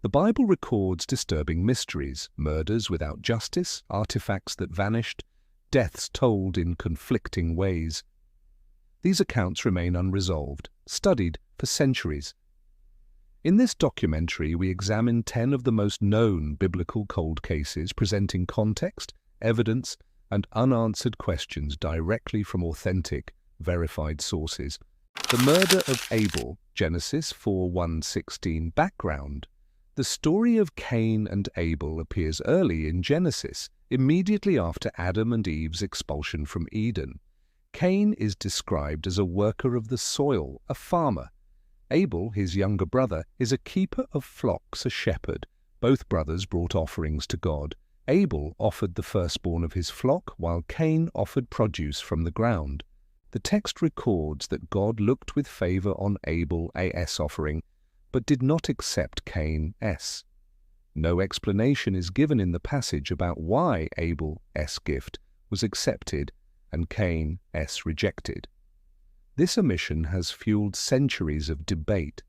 The Bible records disturbing mysteries, murders without justice, artifacts that vanished, deaths told in conflicting ways. These accounts remain unresolved, studied for centuries. In this documentary, we examine 10 of the most known biblical cold cases, presenting context, evidence, and unanswered questions directly from authentic, verified sources. The Murder of Abel, Genesis 4:1-16. Background. The story of Cain and Abel appears early in Genesis, immediately after Adam and Eve's expulsion from Eden. Cain is described as a worker of the soil, a farmer. Abel, his younger brother, is a keeper of flocks, a shepherd. Both brothers brought offerings to God. Abel offered the firstborn of his flock, while Cain offered produce from the ground. The text records that God looked with favor on Abel's offering, but did not accept Cain's. No explanation is given in the passage about why Abel's gift was accepted and Cain's rejected. This omission has fueled centuries of debate.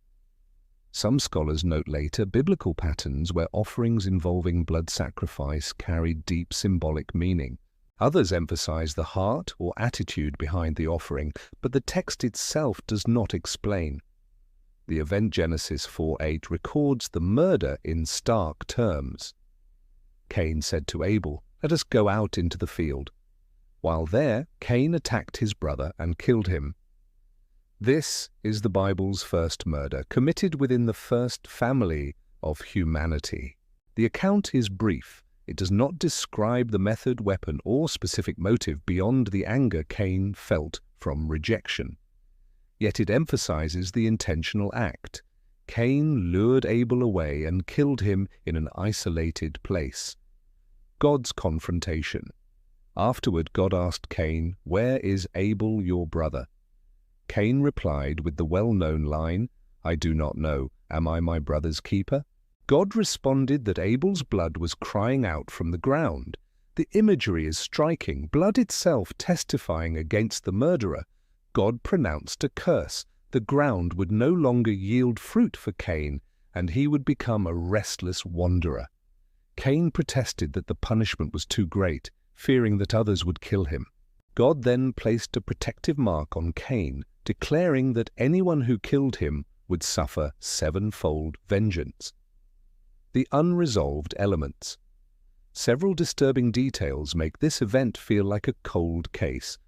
Some scholars note later biblical patterns where offerings involving blood sacrifice carried deep symbolic meaning. Others emphasize the heart or attitude behind the offering, but the text itself does not explain. The event Genesis 4:8 records the murder in stark terms. Cain said to Abel, "Let us go out into the field." While there, Cain attacked his brother and killed him. This is the Bible's first murder, committed within the first family of humanity. The account is brief. It does not describe the method, weapon, or specific motive beyond the anger Cain felt from rejection. Yet it emphasizes the intentional act. Cain lured Abel away and killed him in an isolated place. God's confrontation. Afterward, God asked Cain, "Where is Abel your brother?" Cain replied with the well-known line, "I do not know. Am I my brother's keeper?" God responded that Abel's blood was crying out from the ground. The imagery is striking, blood itself testifying against the murderer. God pronounced a curse. The ground would no longer yield fruit for Cain, and he would become a restless wanderer. Cain protested that the punishment was too great, fearing that others would kill him. God then placed a protective mark on Cain, declaring that anyone who killed him would suffer sevenfold vengeance. The unresolved elements. Several disturbing details make this event feel like a cold case.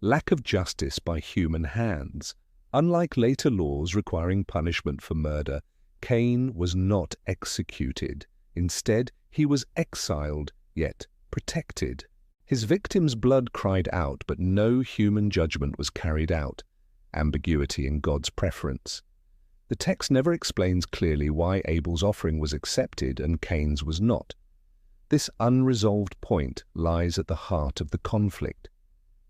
Lack of justice by human hands. Unlike later laws requiring punishment for murder, Cain was not executed. Instead, he was exiled, yet protected. His victim's blood cried out, but no human judgment was carried out. Ambiguity in God's preference. The text never explains clearly why Abel's offering was accepted and Cain's was not. This unresolved point lies at the heart of the conflict.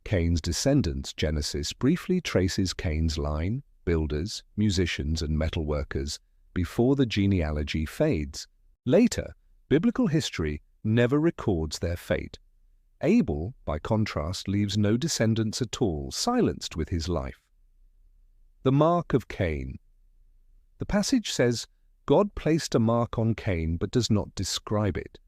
Cain's descendants, Genesis, briefly traces Cain's line, builders, musicians, and metalworkers, before the genealogy fades. Later, biblical history never records their fate. Abel, by contrast, leaves no descendants at all, silenced with his life. The mark of Cain. The passage says, God placed a mark on Cain but does not describe it.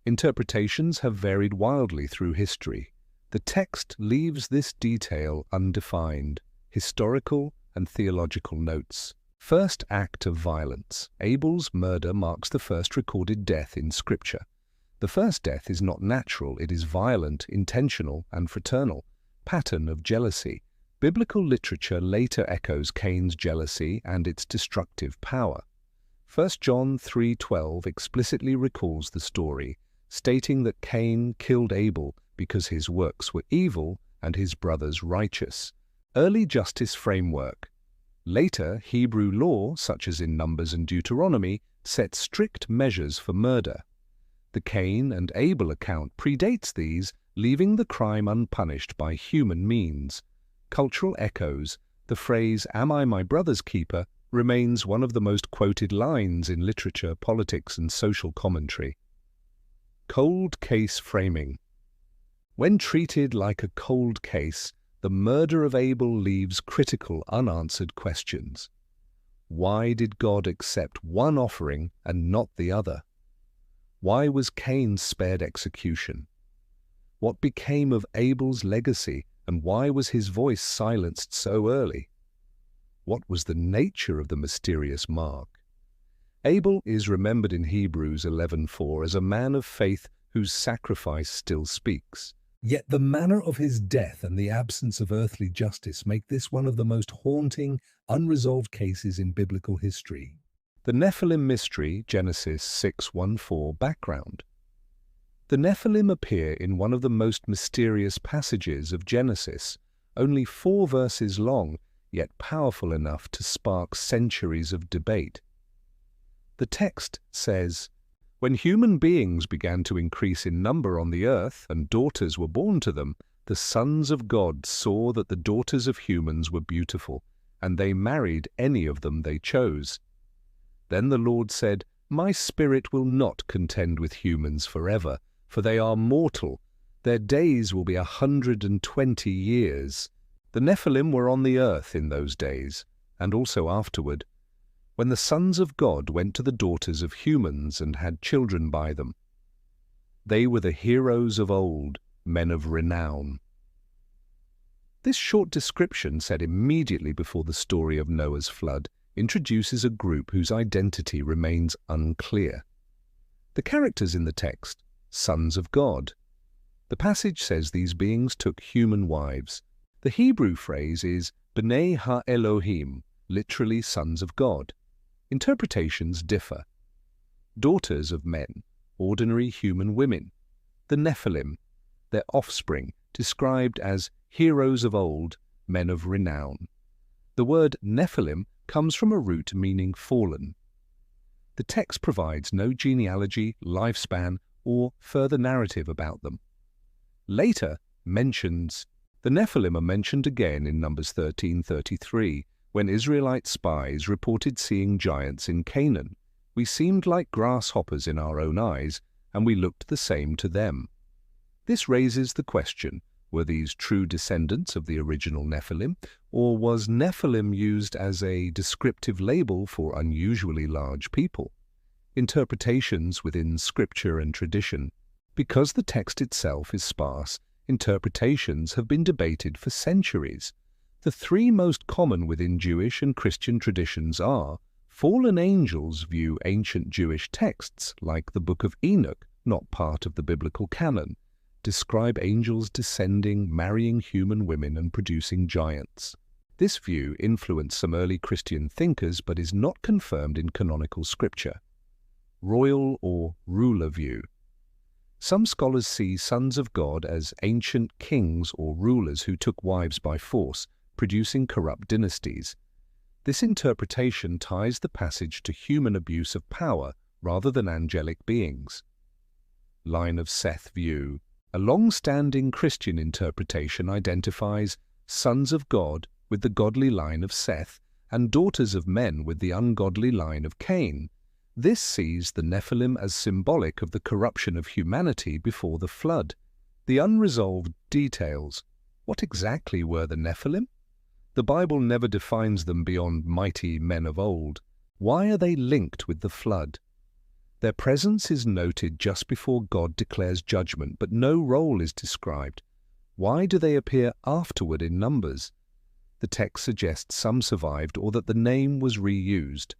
Interpretations have varied wildly through history. The text leaves this detail undefined. Historical and theological notes. First act of violence. Abel's murder marks the first recorded death in Scripture. The first death is not natural, it is violent, intentional, and fraternal. Pattern of jealousy. Biblical literature later echoes Cain's jealousy and its destructive power. 1 John 3:12 explicitly recalls the story, stating that Cain killed Abel because his works were evil and his brothers righteous. Early justice framework. Later, Hebrew law, such as in Numbers and Deuteronomy, set strict measures for murder. The Cain and Abel account predates these, leaving the crime unpunished by human means. Cultural echoes. The phrase, "Am I my brother's keeper?" remains one of the most quoted lines in literature, politics, and social commentary. Cold case framing. When treated like a cold case, the murder of Abel leaves critical, unanswered questions. Why did God accept one offering and not the other? Why was Cain spared execution? What became of Abel's legacy, and why was his voice silenced so early? What was the nature of the mysterious mark? Abel is remembered in Hebrews 11:4 as a man of faith whose sacrifice still speaks. Yet the manner of his death and the absence of earthly justice make this one of the most haunting, unresolved cases in biblical history. The Nephilim Mystery, Genesis 6:1-4 background. The Nephilim appear in one of the most mysterious passages of Genesis, only 4 verses long, yet powerful enough to spark centuries of debate. The text says, "When human beings began to increase in number on the earth, and daughters were born to them, the sons of God saw that the daughters of humans were beautiful, and they married any of them they chose. Then the Lord said, 'My spirit will not contend with humans forever, for they are mortal. Their days will be 120 years. The Nephilim were on the earth in those days, and also afterward, when the sons of God went to the daughters of humans and had children by them. They were the heroes of old, men of renown." This short description, said immediately before the story of Noah's flood, introduces a group whose identity remains unclear. The characters in the text, sons of God. The passage says these beings took human wives. The Hebrew phrase is B'nai ha-Elohim, literally sons of God. Interpretations differ. Daughters of men, ordinary human women. The Nephilim, their offspring, described as heroes of old, men of renown. The word Nephilim comes from a root meaning fallen. The text provides no genealogy, lifespan, or further narrative about them. Later mentions the Nephilim are mentioned again in Numbers 13:33, when Israelite spies reported seeing giants in Canaan. We seemed like grasshoppers in our own eyes, and we looked the same to them. This raises the question, were these true descendants of the original Nephilim, or was Nephilim used as a descriptive label for unusually large people? Interpretations within scripture and tradition. Because the text itself is sparse, interpretations have been debated for centuries. The 3 most common within Jewish and Christian traditions are: fallen angels view ancient Jewish texts, like the Book of Enoch, not part of the biblical canon, describe angels descending, marrying human women and producing giants. This view influenced some early Christian thinkers but is not confirmed in canonical scripture. Royal or ruler view. Some scholars see sons of God as ancient kings or rulers who took wives by force, producing corrupt dynasties. This interpretation ties the passage to human abuse of power rather than angelic beings. Line of Seth view. A long-standing Christian interpretation identifies sons of God with the godly line of Seth and daughters of men with the ungodly line of Cain. This sees the Nephilim as symbolic of the corruption of humanity before the flood. The unresolved details. What exactly were the Nephilim? The Bible never defines them beyond mighty men of old. Why are they linked with the flood? Their presence is noted just before God declares judgment, but no role is described. Why do they appear afterward in Numbers? The text suggests some survived or that the name was reused.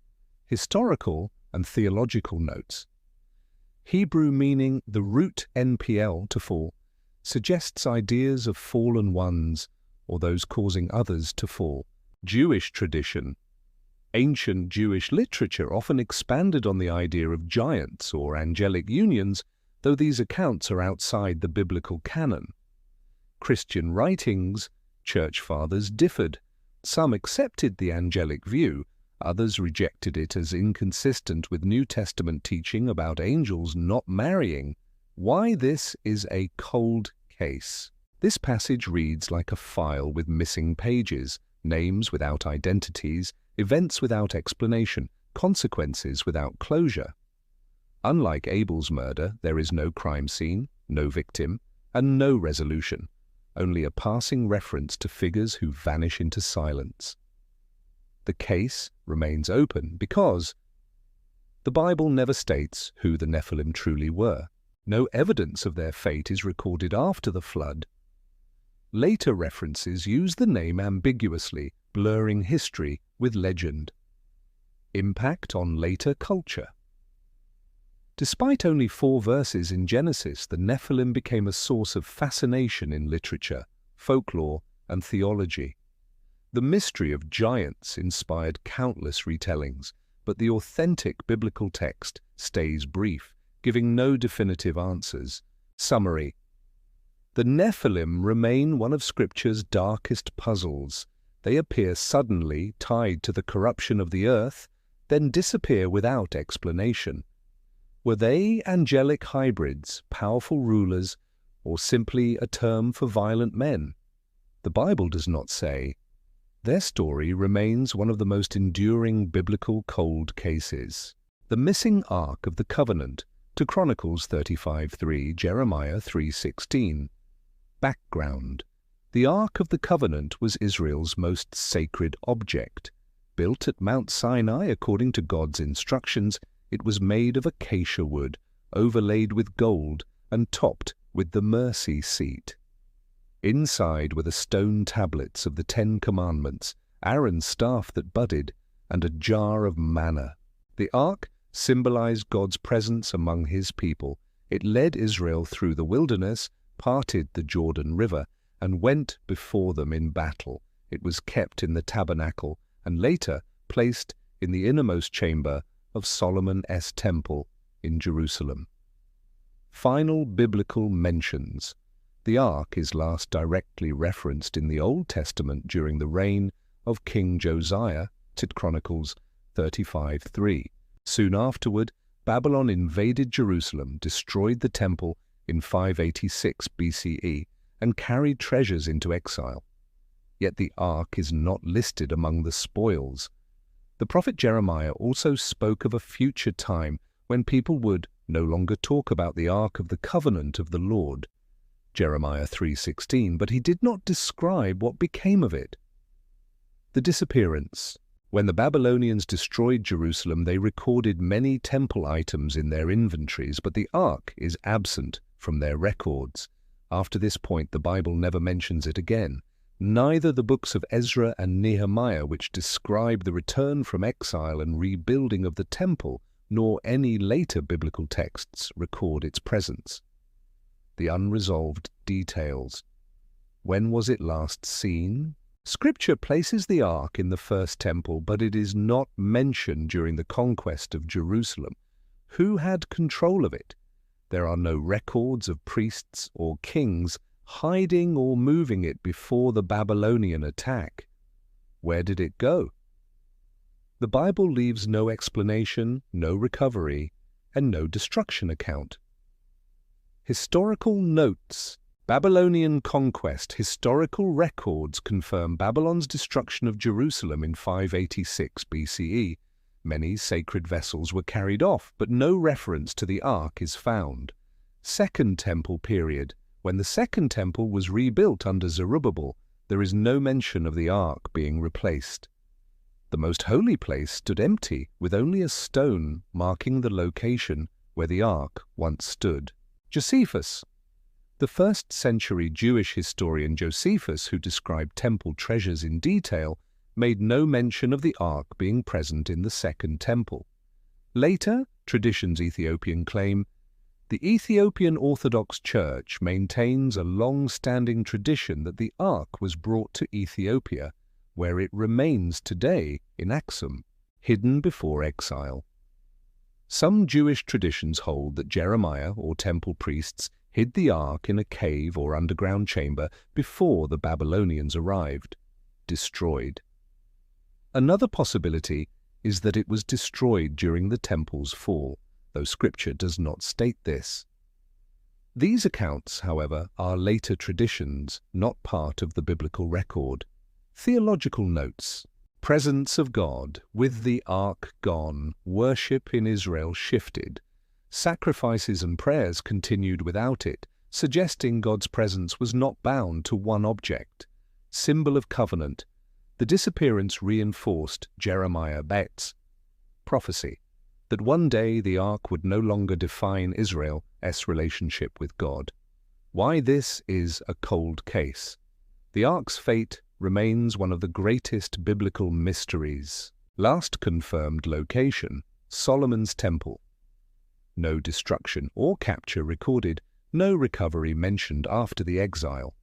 Historical and theological notes. Hebrew meaning the root NPL to fall suggests ideas of fallen ones or those causing others to fall. Jewish tradition. Ancient Jewish literature often expanded on the idea of giants or angelic unions, though these accounts are outside the biblical canon. Christian writings, church fathers differed. Some accepted the angelic view, others rejected it as inconsistent with New Testament teaching about angels not marrying. Why this is a cold case. This passage reads like a file with missing pages, names without identities, events without explanation, consequences without closure. Unlike Abel's murder, there is no crime scene, no victim, and no resolution, only a passing reference to figures who vanish into silence. The case remains open because the Bible never states who the Nephilim truly were. No evidence of their fate is recorded after the flood. Later references use the name ambiguously, blurring history with legend. Impact on later culture. Despite only 4 verses in Genesis, the Nephilim became a source of fascination in literature, folklore, and theology. The mystery of giants inspired countless retellings, but the authentic biblical text stays brief, giving no definitive answers. Summary: the Nephilim remain one of Scripture's darkest puzzles. They appear suddenly tied to the corruption of the earth, then disappear without explanation. Were they angelic hybrids, powerful rulers, or simply a term for violent men? The Bible does not say. Their story remains one of the most enduring biblical cold cases. The Missing Ark of the Covenant, to Chronicles 35:3, Jeremiah 3:16. Background: the Ark of the Covenant was Israel's most sacred object. Built at Mount Sinai according to God's instructions, it was made of acacia wood, overlaid with gold, and topped with the mercy seat. Inside were the stone tablets of the 10 Commandments, Aaron's staff that budded, and a jar of manna. The ark symbolized God's presence among his people. It led Israel through the wilderness, parted the Jordan River, and went before them in battle. It was kept in the tabernacle and later placed in the innermost chamber of Solomon's temple in Jerusalem. Final biblical mentions. The ark is last directly referenced in the Old Testament during the reign of King Josiah, Tit Chronicles 35:3. Soon afterward, Babylon invaded Jerusalem, destroyed the temple in 586 BCE, and carried treasures into exile. Yet the ark is not listed among the spoils. The prophet Jeremiah also spoke of a future time when people would no longer talk about the Ark of the Covenant of the Lord, Jeremiah 3:16, but he did not describe what became of it. The disappearance. When the Babylonians destroyed Jerusalem, they recorded many temple items in their inventories, but the Ark is absent from their records. After this point, the Bible never mentions it again. Neither the books of Ezra and Nehemiah, which describe the return from exile and rebuilding of the temple, nor any later biblical texts record its presence. The unresolved details. When was it last seen? Scripture places the ark in the first temple, but it is not mentioned during the conquest of Jerusalem. Who had control of it? There are no records of priests or kings hiding or moving it before the Babylonian attack. Where did it go? The Bible leaves no explanation, no recovery, and no destruction account. Historical notes. Babylonian conquest. Historical records confirm Babylon's destruction of Jerusalem in 586 BCE. Many sacred vessels were carried off, but no reference to the ark is found. Second Temple period. When the Second Temple was rebuilt under Zerubbabel, there is no mention of the ark being replaced. The most holy place stood empty, with only a stone marking the location where the ark once stood. Josephus. The first-century Jewish historian Josephus, who described temple treasures in detail, made no mention of the ark being present in the Second Temple. Later, traditions Ethiopian claim, the Ethiopian Orthodox Church maintains a long-standing tradition that the ark was brought to Ethiopia, where it remains today in Aksum, hidden before exile. Some Jewish traditions hold that Jeremiah or temple priests hid the ark in a cave or underground chamber before the Babylonians arrived, destroyed. Another possibility is that it was destroyed during the temple's fall, though Scripture does not state this. These accounts, however, are later traditions, not part of the biblical record. Theological notes. Presence of God. With the ark gone, worship in Israel shifted. Sacrifices and prayers continued without it, suggesting God's presence was not bound to one object. Symbol of covenant. The disappearance reinforced Jeremiah's prophecy that one day the Ark would no longer define Israel's relationship with God. Why this is a cold case. The Ark's fate remains one of the greatest biblical mysteries. Last confirmed location, Solomon's Temple. No destruction or capture recorded, no recovery mentioned after the exile.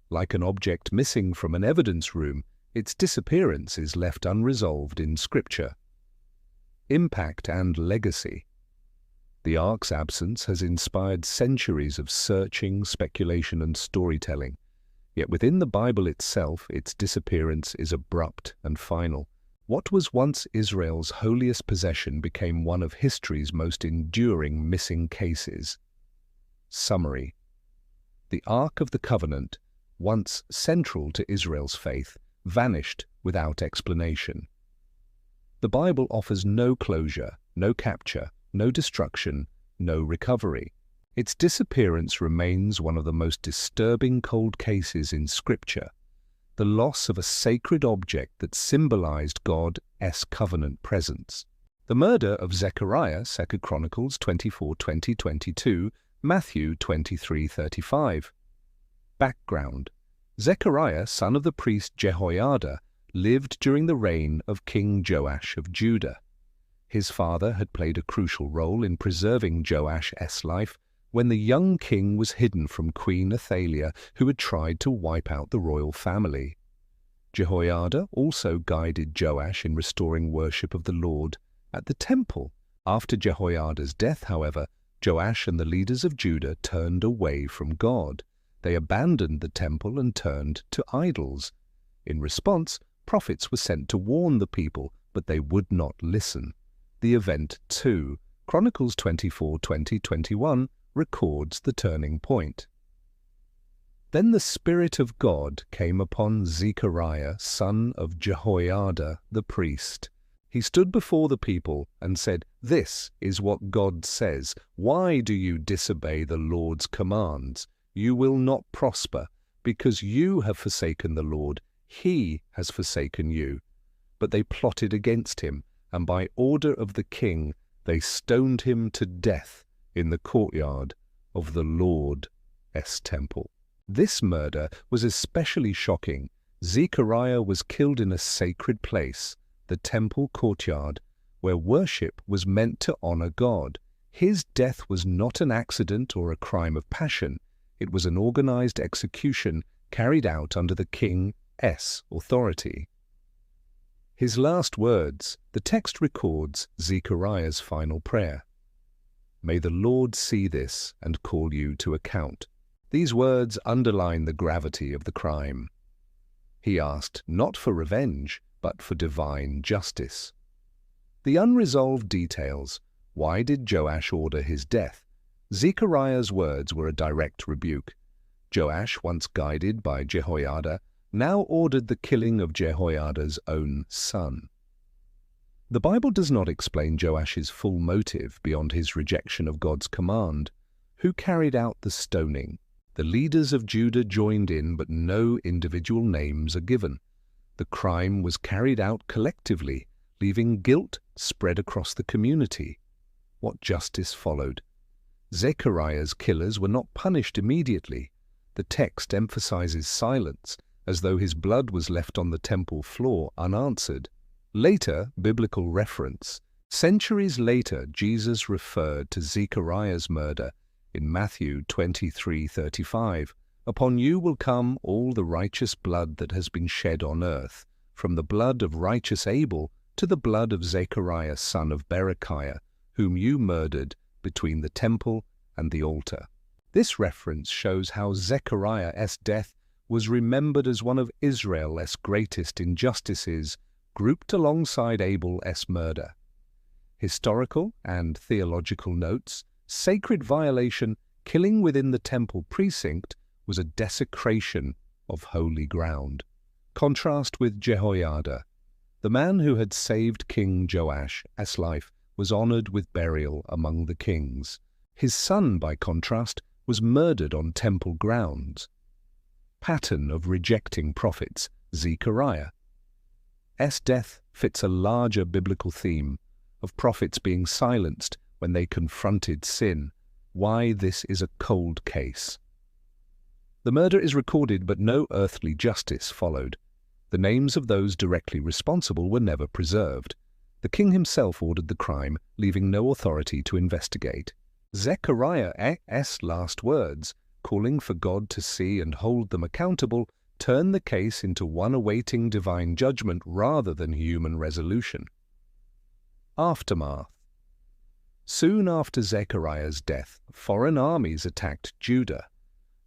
Like an object missing from an evidence room, its disappearance is left unresolved in Scripture. Impact and legacy. The Ark's absence has inspired centuries of searching, speculation, and storytelling. Yet within the Bible itself, its disappearance is abrupt and final. What was once Israel's holiest possession became one of history's most enduring missing cases. Summary. The Ark of the Covenant, once central to Israel's faith, vanished without explanation. The Bible offers no closure, no capture, no destruction, no recovery. Its disappearance remains one of the most disturbing cold cases in Scripture. The loss of a sacred object that symbolized God's covenant presence. The murder of Zechariah, 2 Chronicles 24:20-22, Matthew 23:35. Background. Zechariah, son of the priest Jehoiada, lived during the reign of King Joash of Judah. His father had played a crucial role in preserving Joash's life when the young king was hidden from Queen Athaliah, who had tried to wipe out the royal family. Jehoiada also guided Joash in restoring worship of the Lord at the temple. After Jehoiada's death, however, Joash and the leaders of Judah turned away from God. They abandoned the temple and turned to idols. In response, prophets were sent to warn the people, but they would not listen. The event 2, Chronicles 24:20-21, records the turning point. Then the Spirit of God came upon Zechariah, son of Jehoiada, the priest. He stood before the people and said, "This is what God says. Why do you disobey the Lord's commands? You will not prosper, because you have forsaken the Lord. He has forsaken you." But they plotted against him, and by order of the king they stoned him to death in the courtyard of the Lord's temple. This murder was especially shocking. Zechariah was killed in a sacred place, the temple courtyard, where worship was meant to honor God. His death was not an accident or a crime of passion. It was an organized execution carried out under the king's authority. His last words, the text records Zechariah's final prayer. "May the Lord see this and call you to account." These words underline the gravity of the crime. He asked not for revenge, but for divine justice. The unresolved details. Why did Joash order his death? Zechariah's words were a direct rebuke. Joash, once guided by Jehoiada, now ordered the killing of Jehoiada's own son. The Bible does not explain Joash's full motive beyond his rejection of God's command. Who carried out the stoning? The leaders of Judah joined in, but no individual names are given. The crime was carried out collectively, leaving guilt spread across the community. What justice followed? Zechariah's killers were not punished immediately. The text emphasizes silence, as though his blood was left on the temple floor unanswered. Later, biblical reference. Centuries later, Jesus referred to Zechariah's murder in Matthew 23:35. "Upon you will come all the righteous blood that has been shed on earth, from the blood of righteous Abel to the blood of Zechariah son of Berechiah, whom you murdered between the temple and the altar." This reference shows how Zechariah's death was remembered as one of Israel's greatest injustices, grouped alongside Abel's murder. Historical and theological notes. Sacred violation, killing within the temple precinct, was a desecration of holy ground. Contrast with Jehoiada. The man who had saved King Joash's life was honored with burial among the kings. His son, by contrast, was murdered on temple grounds. Pattern of rejecting prophets. Zechariah. Death fits a larger biblical theme of prophets being silenced when they confronted sin. Why this is a cold case. The murder is recorded, but no earthly justice followed. The names of those directly responsible were never preserved. The king himself ordered the crime, leaving no authority to investigate. Zechariah's last words, calling for God to see and hold them accountable, turn the case into one awaiting divine judgment rather than human resolution. Aftermath. Soon after Zechariah's death, foreign armies attacked Judah.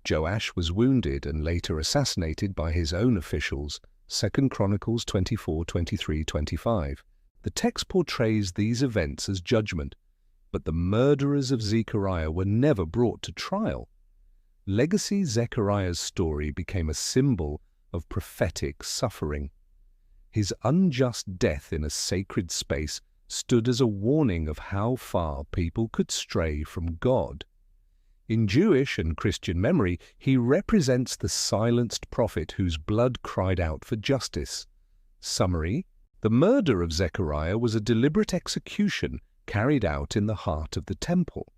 Joash was wounded and later assassinated by his own officials. 2 Chronicles 24, 23, 25. The text portrays these events as judgment, but the murderers of Zechariah were never brought to trial. Legacy Zechariah's story became a symbol of prophetic suffering. His unjust death in a sacred space stood as a warning of how far people could stray from God. In Jewish and Christian memory, he represents the silenced prophet whose blood cried out for justice. Summary: the murder of Zechariah was a deliberate execution carried out in the heart of the temple.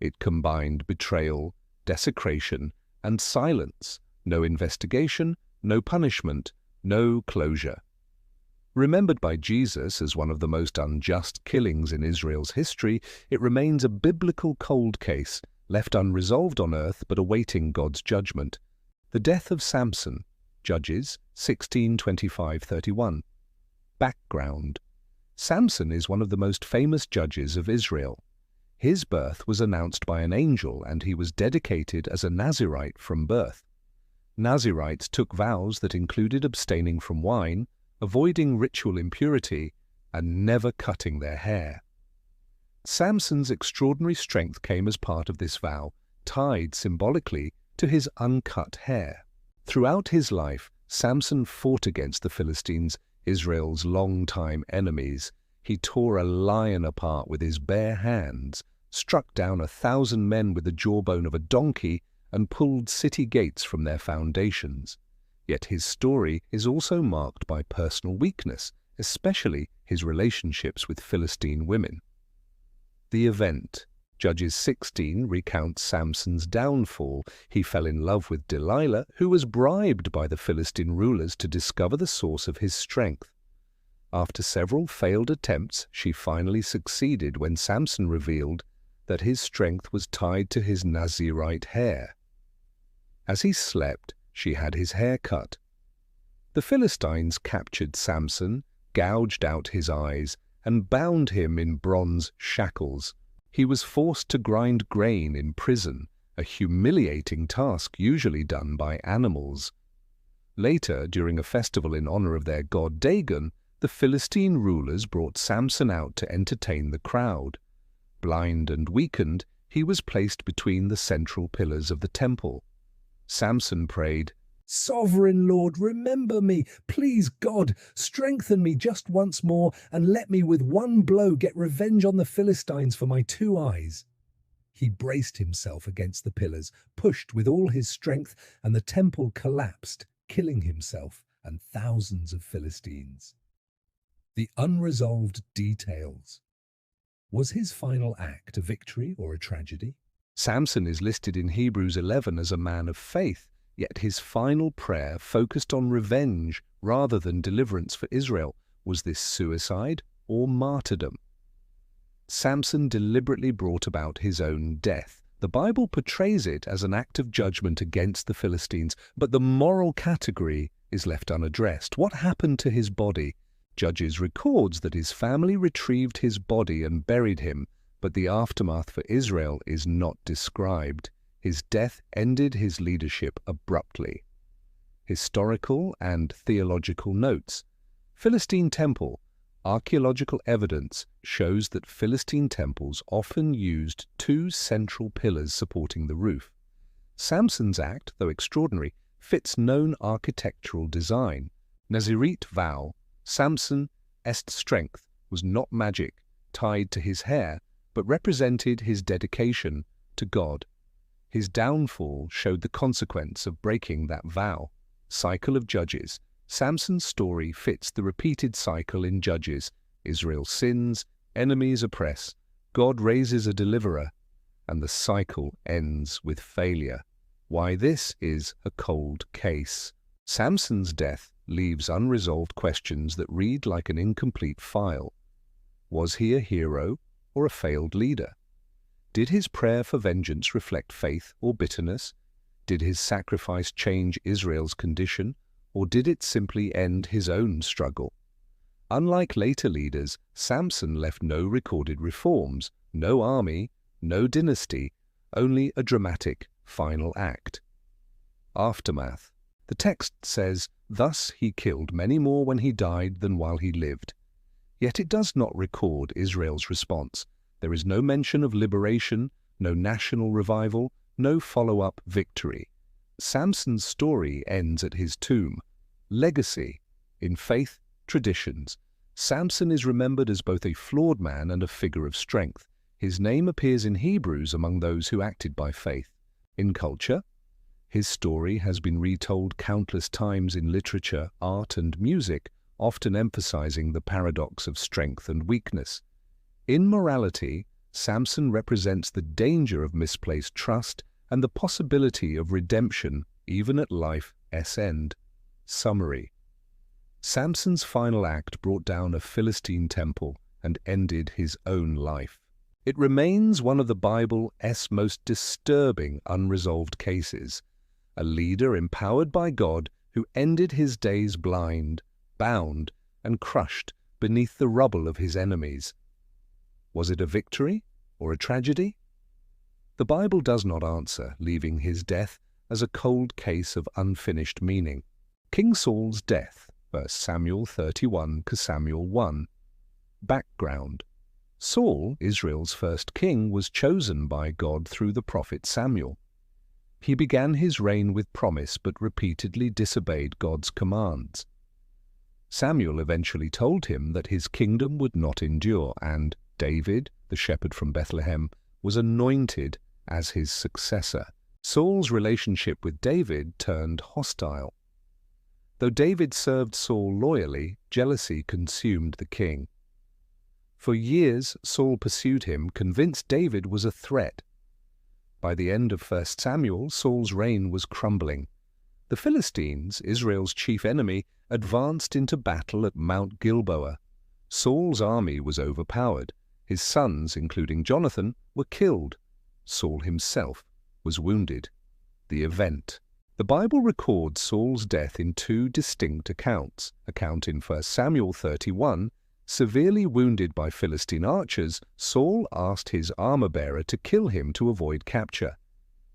It combined betrayal, desecration, and silence. No investigation, no punishment, no closure. Remembered by Jesus as one of the most unjust killings in Israel's history, it remains a biblical cold case, left unresolved on earth but awaiting God's judgment. The death of Samson, Judges 16:25-31. Background. Samson is one of the most famous judges of Israel. His birth was announced by an angel, and he was dedicated as a Nazirite from birth. Nazirites took vows that included abstaining from wine, avoiding ritual impurity, and never cutting their hair. Samson's extraordinary strength came as part of this vow, tied symbolically to his uncut hair. Throughout his life, Samson fought against the Philistines, Israel's longtime enemies. He tore a lion apart with his bare hands, struck down 1,000 men with the jawbone of a donkey, and pulled city gates from their foundations. Yet his story is also marked by personal weakness, especially his relationships with Philistine women. The event. Judges 16 recounts Samson's downfall. He fell in love with Delilah, who was bribed by the Philistine rulers to discover the source of his strength. After several failed attempts, she finally succeeded when Samson revealed that his strength was tied to his Nazirite hair. As he slept, she had his hair cut. The Philistines captured Samson, gouged out his eyes, and bound him in bronze shackles. He was forced to grind grain in prison, a humiliating task usually done by animals. Later, during a festival in honor of their god Dagon, the Philistine rulers brought Samson out to entertain the crowd. Blind and weakened, he was placed between the central pillars of the temple. Samson prayed, "Sovereign Lord, remember me. Please, God, strengthen me just once more, and let me with one blow get revenge on the Philistines for my 2 eyes." He braced himself against the pillars, pushed with all his strength, and the temple collapsed, killing himself and thousands of Philistines. The unresolved details. Was his final act a victory or a tragedy? Samson is listed in Hebrews 11 as a man of faith, yet his final prayer focused on revenge rather than deliverance for Israel. Was this suicide or martyrdom? Samson deliberately brought about his own death. The Bible portrays it as an act of judgment against the Philistines, but the moral category is left unaddressed. What happened to his body? Judges records that his family retrieved his body and buried him, but the aftermath for Israel is not described. His death ended his leadership abruptly. Historical and theological notes. Philistine temple. Archaeological evidence shows that Philistine temples often used 2 central pillars supporting the roof. Samson's act, though extraordinary, fits known architectural design. Nazirite vow. Samson's strength was not magic tied to his hair, but represented his dedication to God. His downfall showed the consequence of breaking that vow. Cycle of Judges. Samson's story fits the repeated cycle in Judges. Israel sins, enemies oppress, God raises a deliverer, and the cycle ends with failure. Why this is a cold case. Samson's death leaves unresolved questions that read like an incomplete file. Was he a hero or a failed leader? Did his prayer for vengeance reflect faith or bitterness? Did his sacrifice change Israel's condition, or did it simply end his own struggle? Unlike later leaders, Samson left no recorded reforms, no army, no dynasty, only a dramatic final act. Aftermath. The text says, "Thus he killed many more when he died than while he lived." Yet it does not record Israel's response. There is no mention of liberation, no national revival, no follow-up victory. Samson's story ends at his tomb. Legacy. In faith, traditions. Samson is remembered as both a flawed man and a figure of strength. His name appears in Hebrews among those who acted by faith. In culture, his story has been retold countless times in literature, art, and music, often emphasizing the paradox of strength and weakness. In morality, Samson represents the danger of misplaced trust and the possibility of redemption even at life's end. Summary. Samson's final act brought down a Philistine temple and ended his own life. It remains one of the Bible's most disturbing unresolved cases, a leader empowered by God who ended his days blind, bound, and crushed beneath the rubble of his enemies. Was it a victory or a tragedy? The Bible does not answer, leaving his death as a cold case of unfinished meaning. King Saul's death, 1 Samuel 31 to Samuel 1. Background. Saul, Israel's first king, was chosen by God through the prophet Samuel. He began his reign with promise but repeatedly disobeyed God's commands. Samuel eventually told him that his kingdom would not endure, and David, the shepherd from Bethlehem, was anointed as his successor. Saul's relationship with David turned hostile. Though David served Saul loyally, jealousy consumed the king. For years, Saul pursued him, convinced David was a threat. By the end of 1 Samuel, Saul's reign was crumbling. The Philistines, Israel's chief enemy, advanced into battle at Mount Gilboa. Saul's army was overpowered. His sons, including Jonathan, were killed. Saul himself was wounded. The event. The Bible records Saul's death in two distinct accounts. Account in 1 Samuel 31, severely wounded by Philistine archers, Saul asked his armor-bearer to kill him to avoid capture.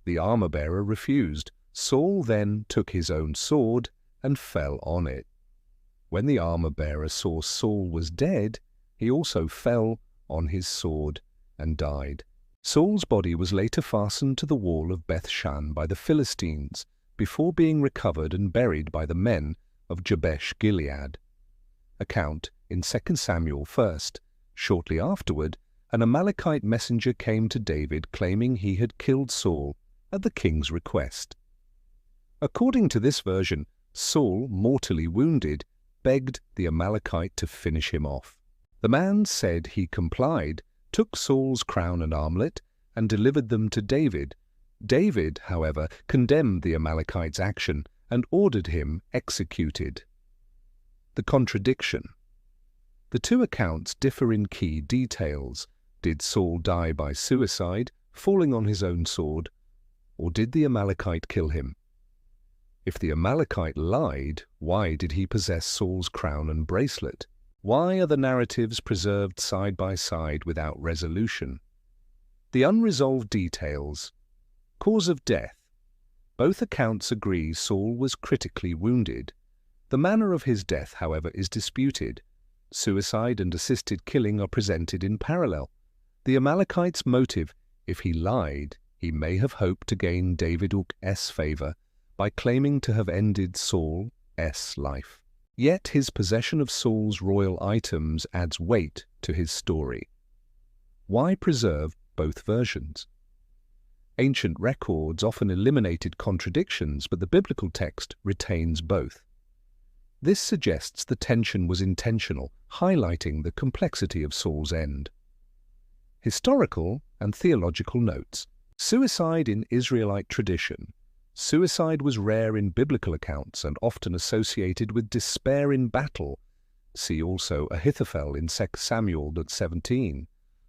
The armor-bearer refused. Saul then took his own sword and fell on it. When the armor-bearer saw Saul was dead, he also fell on his sword and died. Saul's body was later fastened to the wall of Beth-shan by the Philistines, before being recovered and buried by the men of Jabesh-Gilead. Account in 2 Samuel 1. Shortly afterward, an Amalekite messenger came to David claiming he had killed Saul at the king's request. According to this version, Saul, mortally wounded, begged the Amalekite to finish him off. The man said he complied, took Saul's crown and armlet, and delivered them to David. David, however, condemned the Amalekite's action and ordered him executed. The contradiction. The two accounts differ in key details. Did Saul die by suicide, falling on his own sword, or did the Amalekite kill him? If the Amalekite lied, why did he possess Saul's crown and bracelet? Why are the narratives preserved side by side without resolution? The unresolved details. Cause of death. Both accounts agree Saul was critically wounded. The manner of his death, however, is disputed. Suicide and assisted killing are presented in parallel. The Amalekite's motive, if he lied, he may have hoped to gain David's favor by claiming to have ended Saul's life. Yet his possession of Saul's royal items adds weight to his story. Why preserve both versions? Ancient records often eliminated contradictions, but the biblical text retains both. This suggests the tension was intentional, highlighting the complexity of Saul's end. Historical and theological notes. Suicide in Israelite tradition. Suicide was rare in biblical accounts and often associated with despair in battle. See also Ahithophel in 2 Samuel 17.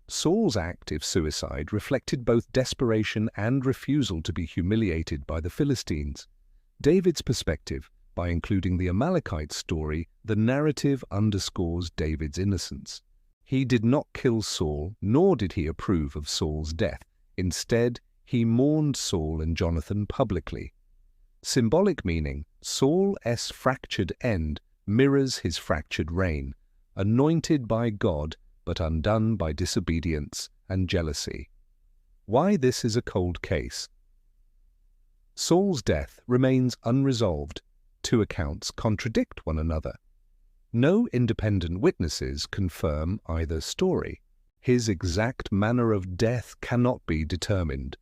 Saul's act of suicide reflected both desperation and refusal to be humiliated by the Philistines. David's perspective. By including the Amalekite story, the narrative underscores David's innocence. He did not kill Saul, nor did he approve of Saul's death. Instead, he mourned Saul and Jonathan publicly. Symbolic meaning. Saul's fractured end mirrors his fractured reign, anointed by God but undone by disobedience and jealousy. Why this is a cold case. Saul's death remains unresolved. Two accounts contradict one another. No independent witnesses confirm either story. His exact manner of death cannot be determined.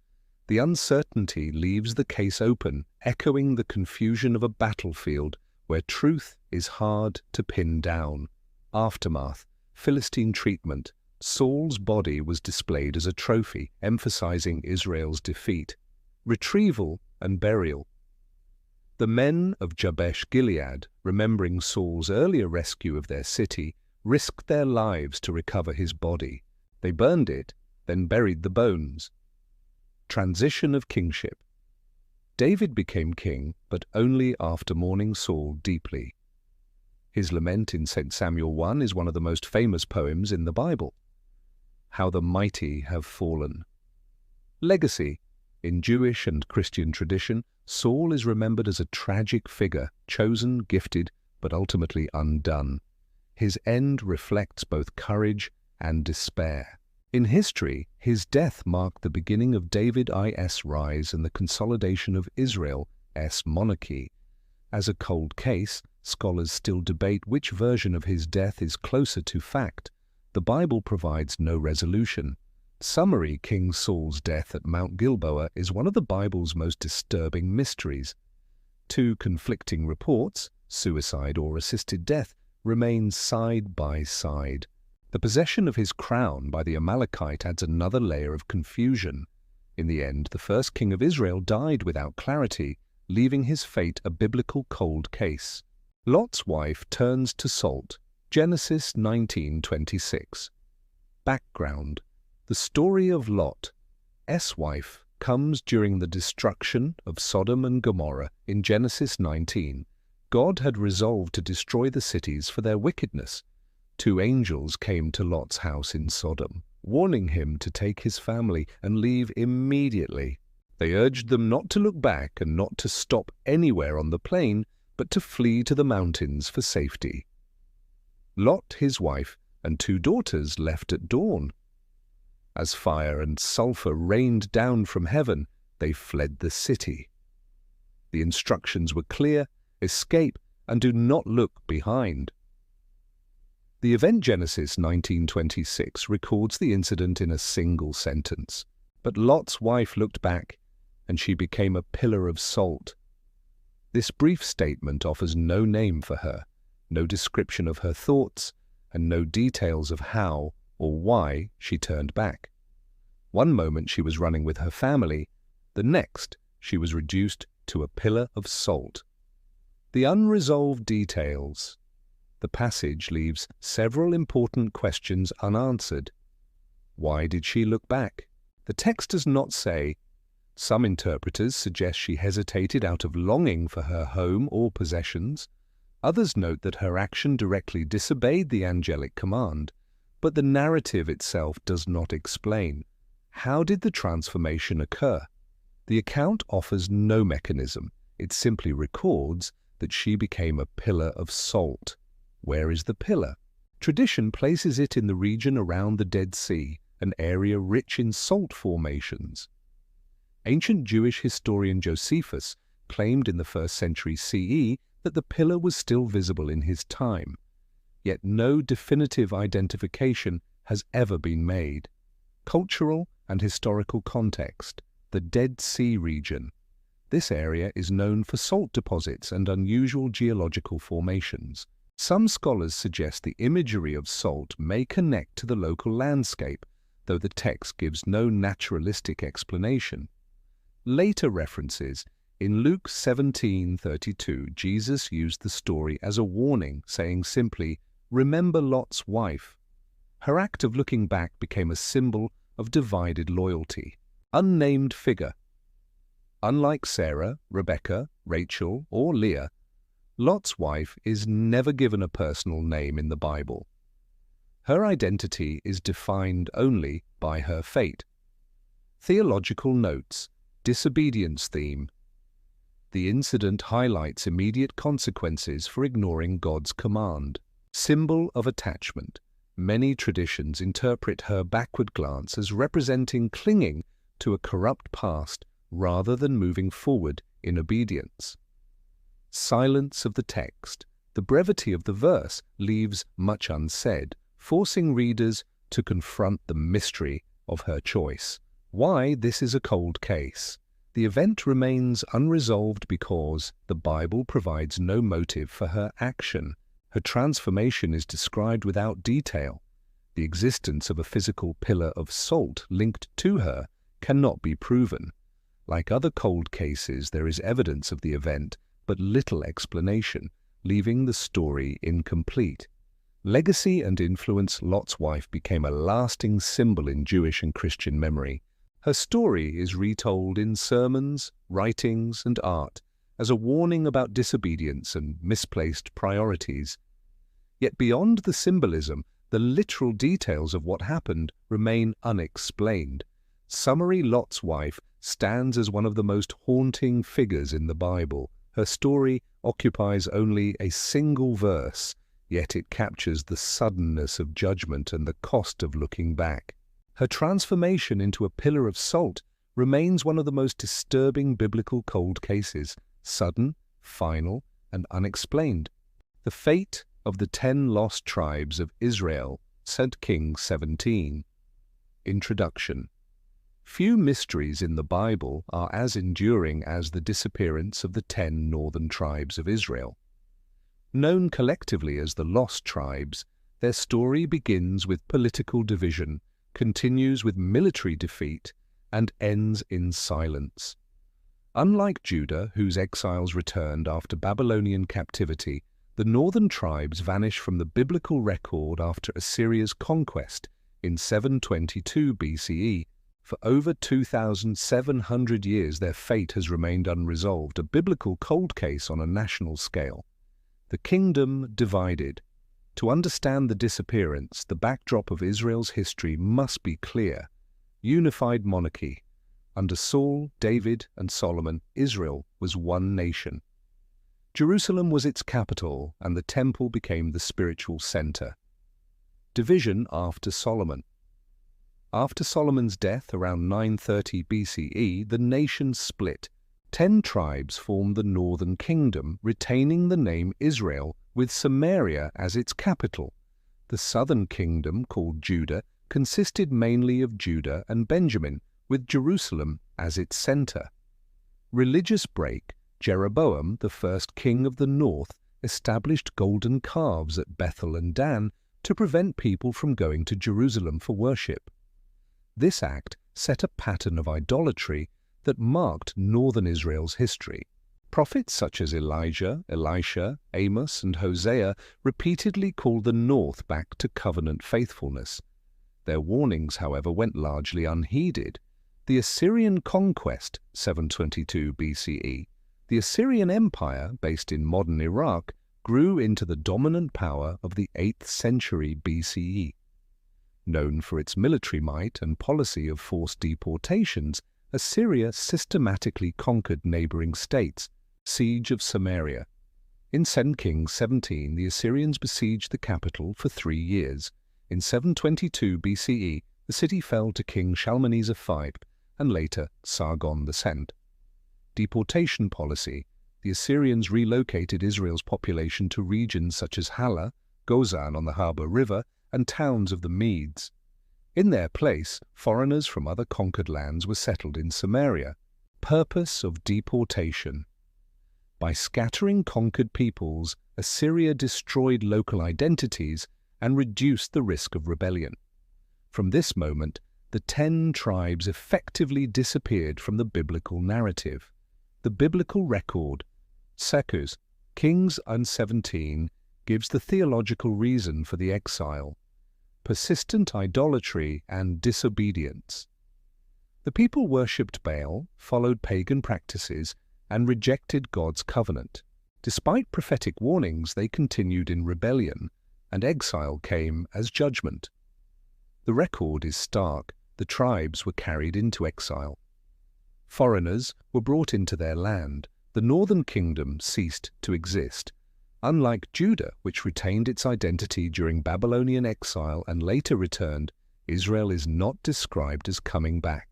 The uncertainty leaves the case open, echoing the confusion of a battlefield where truth is hard to pin down. Aftermath. Philistine treatment. Saul's body was displayed as a trophy, emphasizing Israel's defeat. Retrieval and burial. The men of Jabesh-Gilead, remembering Saul's earlier rescue of their city, risked their lives to recover his body. They burned it, then buried the bones. Transition of kingship. David became king, but only after mourning Saul deeply. His lament in 2 Samuel 1 is one of the most famous poems in the Bible. How the mighty have fallen. Legacy. In Jewish and Christian tradition, Saul is remembered as a tragic figure, chosen, gifted, but ultimately undone. His end reflects both courage and despair. In history, his death marked the beginning of David's rise and the consolidation of Israel's monarchy. As a cold case, scholars still debate which version of his death is closer to fact. The Bible provides no resolution. Summary. King Saul's death at Mount Gilboa is one of the Bible's most disturbing mysteries. Two conflicting reports, suicide or assisted death, remain side by side. The possession of his crown by the Amalekite adds another layer of confusion. In the end, the first king of Israel died without clarity, leaving his fate a biblical cold case. Lot's wife turns to salt. Genesis 19:26. Background. The story of Lot's wife comes during the destruction of Sodom and Gomorrah in Genesis 19. God had resolved to destroy the cities for their wickedness. Two angels came to Lot's house in Sodom, warning him to take his family and leave immediately. They urged them not to look back and not to stop anywhere on the plain, but to flee to the mountains for safety. Lot, his wife, and two daughters left at dawn. As fire and sulfur rained down from heaven, they fled the city. The instructions were clear: escape and do not look behind. The event Genesis 19:26 records the incident in a single sentence. But Lot's wife looked back, and she became a pillar of salt. This brief statement offers no name for her, no description of her thoughts, and no details of how or why she turned back. One moment she was running with her family, the next she was reduced to a pillar of salt. The unresolved details. The passage leaves several important questions unanswered. Why did she look back? The text does not say. Some interpreters suggest she hesitated out of longing for her home or possessions. Others note that her action directly disobeyed the angelic command. But the narrative itself does not explain. How did the transformation occur? The account offers no mechanism. It simply records that she became a pillar of salt. Where is the pillar? Tradition places it in the region around the Dead Sea, an area rich in salt formations. Ancient Jewish historian Josephus claimed in the 1st century CE that the pillar was still visible in his time. Yet no definitive identification has ever been made. Cultural and historical context. The Dead Sea region. This area is known for salt deposits and unusual geological formations. Some scholars suggest the imagery of salt may connect to the local landscape, though the text gives no naturalistic explanation. Later references: in Luke 17:32, Jesus used the story as a warning, saying simply, "Remember Lot's wife." Her act of looking back became a symbol of divided loyalty. Unnamed figure. Unlike Sarah, Rebecca, Rachel, or Leah, Lot's wife is never given a personal name in the Bible. Her identity is defined only by her fate. Theological notes. Disobedience theme. The incident highlights immediate consequences for ignoring God's command. Symbol of attachment. Many traditions interpret her backward glance as representing clinging to a corrupt past rather than moving forward in obedience. Silence of the text. The brevity of the verse leaves much unsaid, forcing readers to confront the mystery of her choice. Why this is a cold case. The event remains unresolved because the Bible provides no motive for her action. Her transformation is described without detail. The existence of a physical pillar of salt linked to her cannot be proven. Like other cold cases, there is evidence of the event, but little explanation, leaving the story incomplete. Legacy and influence. Lot's wife became a lasting symbol in Jewish and Christian memory. Her story is retold in sermons, writings, and art as a warning about disobedience and misplaced priorities. Yet beyond the symbolism, the literal details of what happened remain unexplained. Summary: Lot's wife stands as one of the most haunting figures in the Bible. Her story occupies only a single verse, yet it captures the suddenness of judgment and the cost of looking back. Her transformation into a pillar of salt remains one of the most disturbing biblical cold cases, sudden, final, and unexplained. The fate of the 10 lost tribes of Israel, 2 Kings 17. Introduction. Few mysteries in the Bible are as enduring as the disappearance of the 10 northern tribes of Israel. Known collectively as the Lost Tribes, their story begins with political division, continues with military defeat, and ends in silence. Unlike Judah, whose exiles returned after Babylonian captivity, the northern tribes vanish from the biblical record after Assyria's conquest in 722 BCE. For over 2,700 years their fate has remained unresolved, a biblical cold case on a national scale. The kingdom divided. To understand the disappearance, the backdrop of Israel's history must be clear. Unified monarchy. Under Saul, David, and Solomon, Israel was one nation. Jerusalem was its capital, and the temple became the spiritual center. Division after Solomon. After Solomon's death around 930 BCE, the nation split. 10 tribes formed the northern kingdom, retaining the name Israel, with Samaria as its capital. The southern kingdom, called Judah, consisted mainly of Judah and Benjamin, with Jerusalem as its center. Religious break. Jeroboam, the first king of the north, established golden calves at Bethel and Dan to prevent people from going to Jerusalem for worship. This act set a pattern of idolatry that marked northern Israel's history. Prophets such as Elijah, Elisha, Amos, and Hosea repeatedly called the north back to covenant faithfulness. Their warnings, however, went largely unheeded. The Assyrian conquest, 722 BCE, the Assyrian Empire, based in modern Iraq, grew into the dominant power of the 8th century BCE. Known for its military might and policy of forced deportations, Assyria systematically conquered neighboring states. Siege of Samaria. In 2 Kings 17, the Assyrians besieged the capital for 3 years. In 722 BCE, the city fell to King Shalmaneser V and later Sargon II. Deportation policy. The Assyrians relocated Israel's population to regions such as Hala, Gozan on the Harbor River, and towns of the Medes. In their place, foreigners from other conquered lands were settled in Samaria. purpose of deportation. By scattering conquered peoples, Assyria destroyed local identities and reduced the risk of rebellion. From this moment, the 10 tribes effectively disappeared from the biblical narrative. The biblical record, Secus, Kings 17, gives the theological reason for the exile: persistent idolatry and disobedience. The people worshipped Baal, followed pagan practices, and rejected God's covenant. Despite prophetic warnings, they continued in rebellion, and exile came as judgment. The record is stark. The tribes were carried into exile. Foreigners were brought into their land. The northern kingdom ceased to exist. Unlike Judah, which retained its identity during Babylonian exile and later returned, Israel is not described as coming back.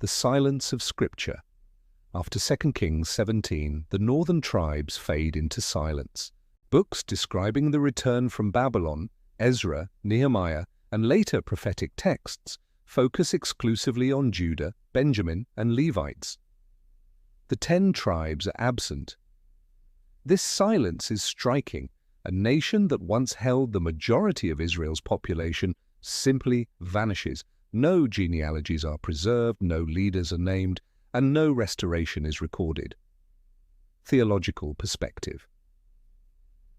The silence of Scripture. After 2 Kings 17, the northern tribes fade into silence. Books describing the return from Babylon, Ezra, Nehemiah, and later prophetic texts focus exclusively on Judah, Benjamin, and Levites. The 10 tribes are absent. This silence is striking. A nation that once held the majority of Israel's population simply vanishes. No genealogies are preserved, no leaders are named, and no restoration is recorded. Theological perspective.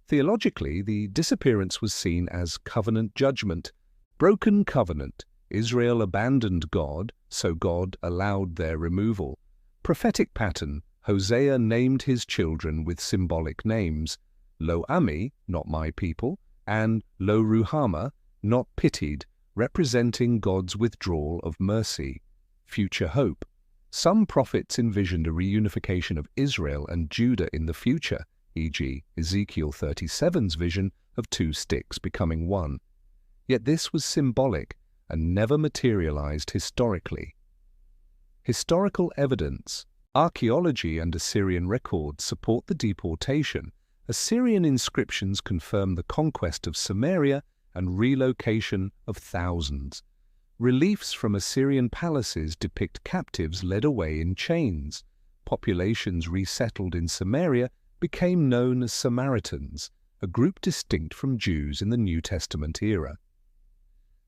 Theologically, the disappearance was seen as covenant judgment. Broken covenant. Israel abandoned God, so God allowed their removal. Prophetic pattern. Hosea named his children with symbolic names: Lo Ami, not my people, and Lo Ruhama, not pitied, representing God's withdrawal of mercy. Future hope. Some prophets envisioned a reunification of Israel and Judah in the future, e.g. Ezekiel 37's vision of 2 sticks becoming one. Yet this was symbolic and never materialized historically. Historical evidence. Archaeology and Assyrian records support the deportation. Assyrian inscriptions confirm the conquest of Samaria and relocation of thousands. Reliefs from Assyrian palaces depict captives led away in chains. Populations resettled in Samaria became known as Samaritans, a group distinct from Jews in the New Testament era.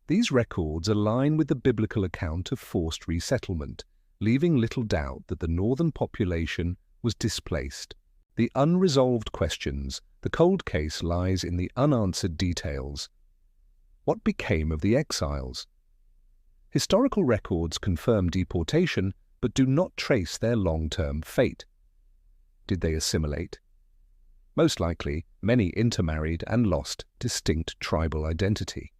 These records align with the biblical account of forced resettlement, leaving little doubt that the northern population was displaced. The unresolved questions. The cold case lies in the unanswered details. What became of the exiles? Historical records confirm deportation, but do not trace their long-term fate. Did they assimilate? Most likely, many intermarried and lost distinct tribal identity.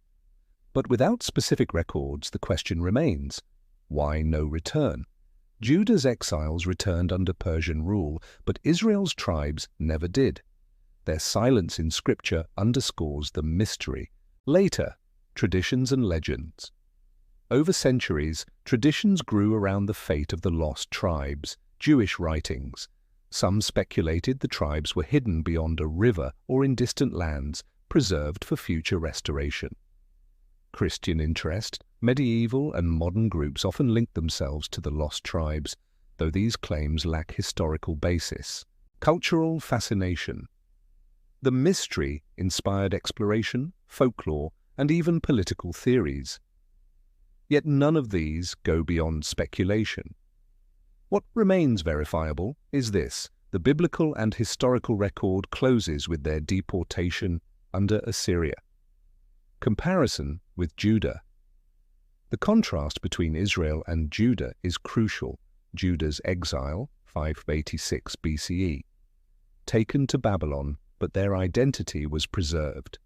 But without specific records, the question remains: why no return? Judah's exiles returned under Persian rule, but Israel's tribes never did. Their silence in Scripture underscores the mystery. Later, traditions and legends. Over centuries, traditions grew around the fate of the lost tribes. Jewish writings. Some speculated the tribes were hidden beyond a river or in distant lands, preserved for future restoration. Christian interest. Medieval and modern groups often link themselves to the lost tribes, though these claims lack historical basis. Cultural fascination. The mystery inspired exploration, folklore, and even political theories. Yet none of these go beyond speculation. What remains verifiable is this: the biblical and historical record closes with their deportation under Assyria. Comparison with Judah. The contrast between Israel and Judah is crucial. Judah's exile, 586 BCE. Taken to Babylon, but their identity was preserved.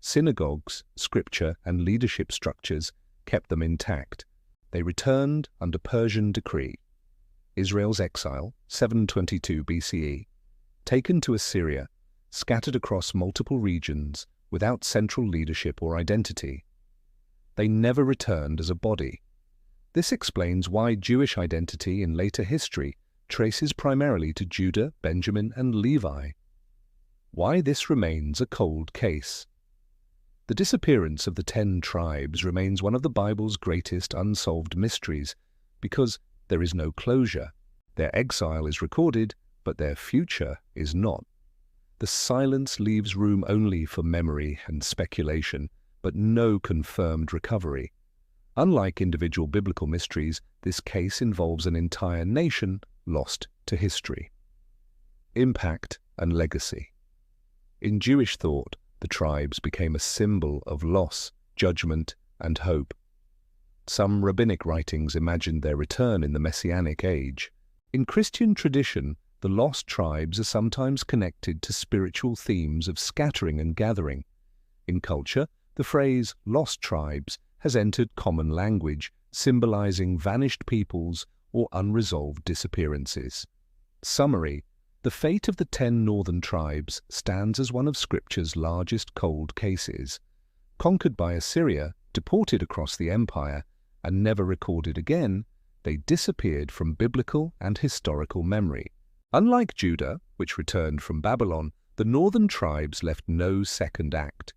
Synagogues, scripture, and leadership structures kept them intact. They returned under Persian decree. Israel's exile, 722 BCE. Taken to Assyria, scattered across multiple regions, without central leadership or identity. They never returned as a body. This explains why Jewish identity in later history traces primarily to Judah, Benjamin, and Levi. Why this remains a cold case. The disappearance of the 10 tribes remains one of the Bible's greatest unsolved mysteries, because there is no closure. Their exile is recorded, but their future is not. The silence leaves room only for memory and speculation, but no confirmed recovery. Unlike individual biblical mysteries, this case involves an entire nation lost to history. Impact and legacy. In Jewish thought, the tribes became a symbol of loss, judgment, and hope. Some rabbinic writings imagined their return in the Messianic age. In Christian tradition, the lost tribes are sometimes connected to spiritual themes of scattering and gathering. In culture, the phrase lost tribes has entered common language, symbolizing vanished peoples or unresolved disappearances. Summary: the fate of the 10 northern tribes stands as one of Scripture's largest cold cases. Conquered by Assyria, deported across the empire, and never recorded again, they disappeared from biblical and historical memory. Unlike Judah, which returned from Babylon, the northern tribes left no second act.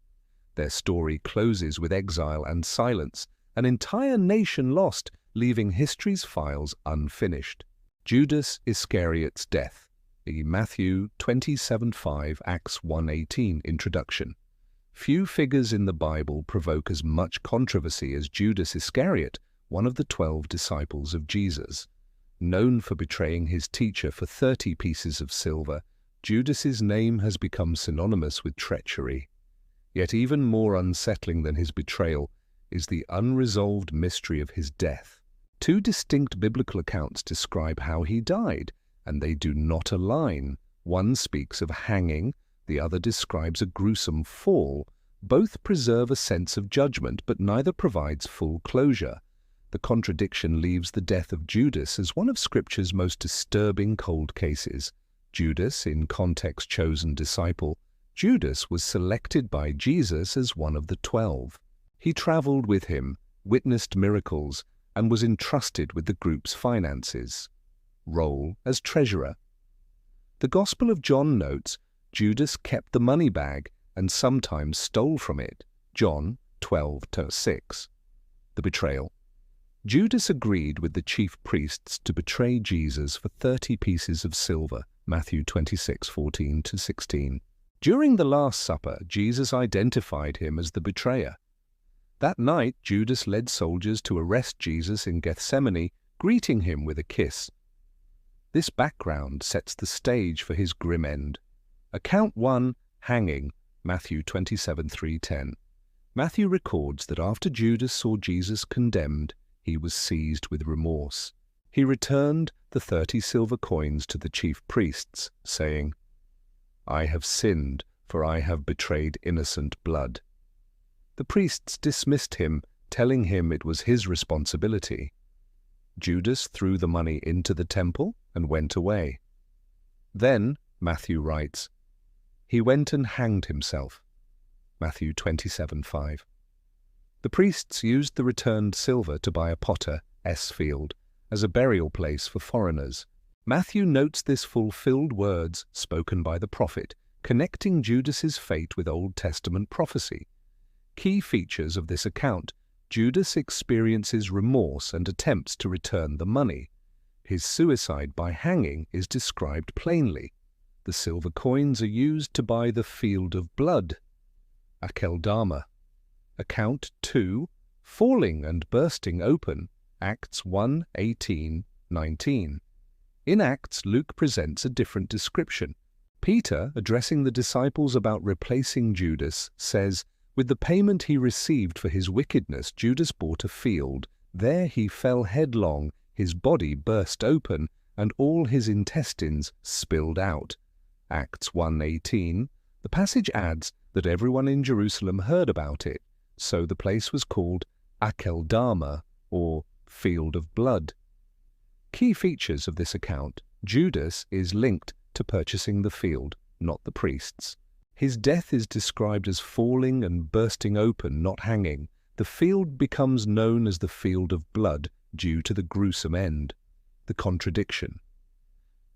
Their story closes with exile and silence, an entire nation lost, leaving history's files unfinished. Judas Iscariot's death. The Matthew 27:5, Acts 1:18 introduction. Few figures in the Bible provoke as much controversy as Judas Iscariot, one of the 12 disciples of Jesus. Known for betraying his teacher for 30 pieces of silver, Judas's name has become synonymous with treachery. Yet even more unsettling than his betrayal is the unresolved mystery of his death. 2 distinct biblical accounts describe how he died, and they do not align. One speaks of hanging, the other describes a gruesome fall. Both preserve a sense of judgment, but neither provides full closure. The contradiction leaves the death of Judas as one of Scripture's most disturbing cold cases. Judas, in context chosen disciple, Judas was selected by Jesus as one of the 12. He traveled with him, witnessed miracles, and was entrusted with the group's finances. Role as treasurer. The Gospel of John notes Judas kept the money bag and sometimes stole from it. John 12:6. The betrayal. Judas agreed with the chief priests to betray Jesus for 30 pieces of silver. Matthew 26:14-16. During the Last Supper, Jesus identified him as the betrayer. That night, Judas led soldiers to arrest Jesus in Gethsemane, greeting him with a kiss. This background sets the stage for his grim end. Account 1, hanging, Matthew 27:3-10. Matthew records that after Judas saw Jesus condemned, he was seized with remorse. He returned the 30 silver coins to the chief priests, saying, "I have sinned, for I have betrayed innocent blood." The priests dismissed him, telling him it was his responsibility. Judas threw the money into the temple and went away. Then, Matthew writes, he went and hanged himself. Matthew 27:5. The priests used the returned silver to buy a potter's field as a burial place for foreigners. Matthew notes this fulfilled words spoken by the prophet, connecting Judas's fate with Old Testament prophecy. Key features of this account: Judas experiences remorse and attempts to return the money. His suicide by hanging is described plainly. The silver coins are used to buy the field of blood, Akeldama. Account 2, falling and bursting open, Acts 1:18-19. In Acts, Luke presents a different description. Peter, addressing the disciples about replacing Judas, says, "With the payment he received for his wickedness, Judas bought a field. There he fell headlong, his body burst open, and all his intestines spilled out." Acts 1:18. The passage adds that everyone in Jerusalem heard about it, so the place was called Akeldama, or Field of Blood. Key features of this account: Judas is linked to purchasing the field, not the priests. His death is described as falling and bursting open, not hanging. The field becomes known as the Field of Blood due to the gruesome end. The contradiction.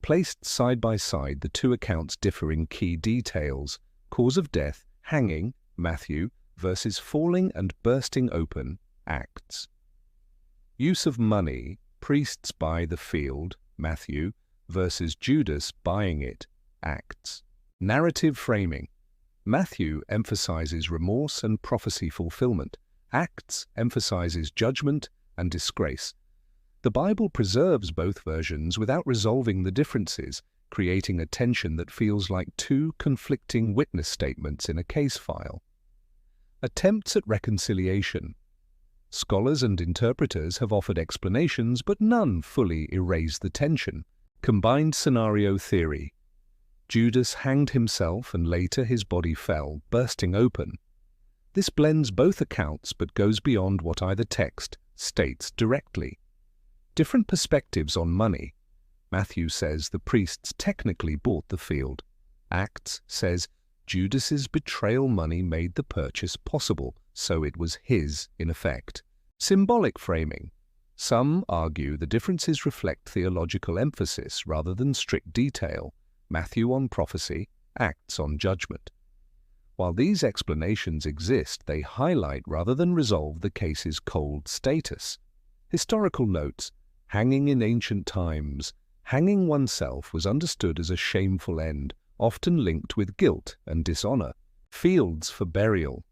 Placed side by side, the two accounts differ in key details. Cause of death, hanging, Matthew, versus falling and bursting open, Acts. Use of money, priests buy the field, Matthew, versus Judas buying it, Acts. Narrative framing. Matthew emphasizes remorse and prophecy fulfillment. Acts emphasizes judgment and disgrace. The Bible preserves both versions without resolving the differences, creating a tension that feels like two conflicting witness statements in a case file. Attempts at reconciliation. Scholars and interpreters have offered explanations, but none fully erase the tension. Combined scenario theory. Judas hanged himself and later his body fell, bursting open. This blends both accounts but goes beyond what either text states directly. Different perspectives on money. Matthew says the priests technically bought the field. Acts says Judas's betrayal money made the purchase possible, so it was his in effect. Symbolic framing. Some argue the differences reflect theological emphasis rather than strict detail. Matthew on prophecy, Acts on judgment. While these explanations exist, they highlight rather than resolve the case's cold status. Historical notes. Hanging in ancient times. Hanging oneself was understood as a shameful end, often linked with guilt and dishonor. Fields for burial.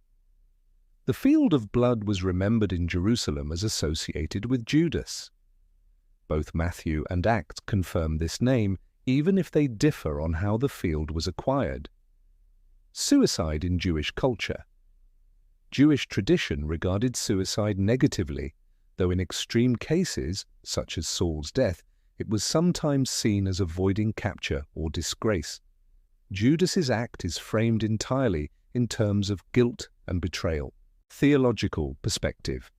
The field of blood was remembered in Jerusalem as associated with Judas. Both Matthew and Acts confirm this name, even if they differ on how the field was acquired. Suicide in Jewish culture. Jewish tradition regarded suicide negatively, though in extreme cases, such as Saul's death, it was sometimes seen as avoiding capture or disgrace. Judas's act is framed entirely in terms of guilt and betrayal. Theological perspective.